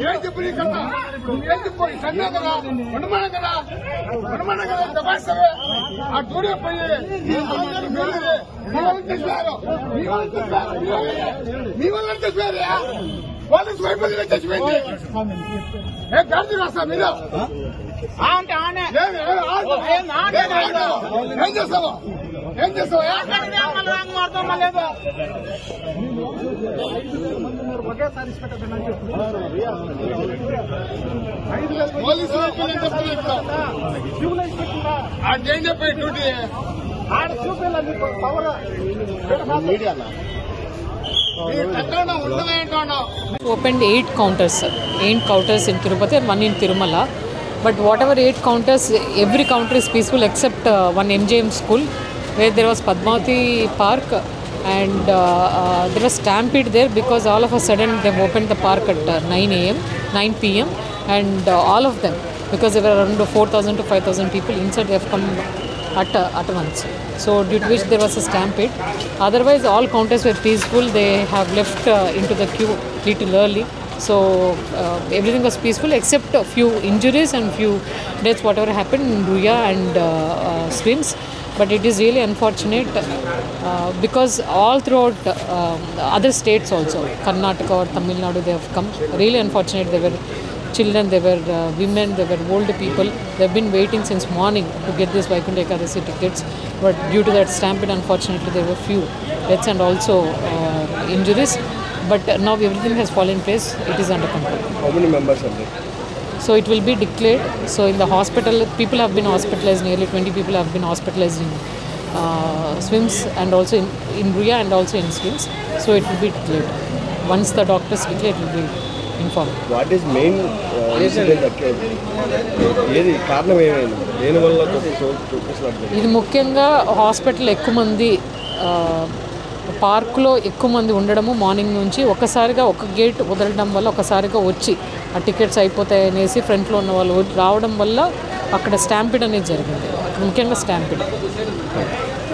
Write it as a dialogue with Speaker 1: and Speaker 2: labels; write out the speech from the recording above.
Speaker 1: ఏం చెప్పి నీకన్నా నువ్వేం చెప్పి సన్నా కదా ఉండమన్నా కదా దబాయిస్తావే ఆ దూరే పోయి మీ వల్ల చచ్చిపోయారు వాళ్ళు స్వైపదిగా చచ్చిపోయింది ఏ గాంధీ రాస్తా మీరు ఏం చేస్తావా పోలీసు అదేం చెప్పి duty
Speaker 2: Opened 8 counters, sir. 8 counters in Tirupati and 1 in Tirumala. But whatever 8 counters, every counter is peaceful except one MJM school where there was Padmavati Park and there was stampede there because all of a sudden they've opened the park at 9 p.m. and all of them, because there were around 4,000 to 5,000 people inside, they have come at once. So due to which there was a stampede. Otherwise all counters were peaceful. They have left into the queue little early. So everything was peaceful except a few injuries and few deaths whatever happened in Ruya and Swims. But it is really unfortunate because all throughout other states also, Karnataka or Tamil Nadu, they have come. Really unfortunate. They were children, they were women, they were old people. They have been waiting since morning to get this Vaikunta Ekadasi tickets. But due to that stampede, unfortunately, there were few deaths and also injuries. But now everything has fallen in place. It is under control.
Speaker 3: How many members are there?
Speaker 2: So it will be declared. So in the hospital, people have been hospitalized. Nearly 20 people have been hospitalized in Swims and also in Ruya and also in Swims. So it will be declared. Once the doctors declare, it will be informed.
Speaker 3: What is main incident occurred? ఏది కారణం ఏమైంది? దేని వల్ల చూపిస్తున్నారు?
Speaker 2: ఇది ముఖ్యంగా hospital ఎక్కువ మంది పార్కులో ఎక్కువ మంది ఉండడము, మార్నింగ్ నుంచి ఒకసారిగా ఒక గేట్ వదలడం వల్ల ఒకసారిగా వచ్చి ఆ టికెట్స్ అయిపోతాయి అనేసి ఫ్రంట్లో ఉన్న వాళ్ళు రావడం వల్ల అక్కడ స్టాంపిడ్ అనేది జరిగింది. ముఖ్యంగా స్టాంపిడ్.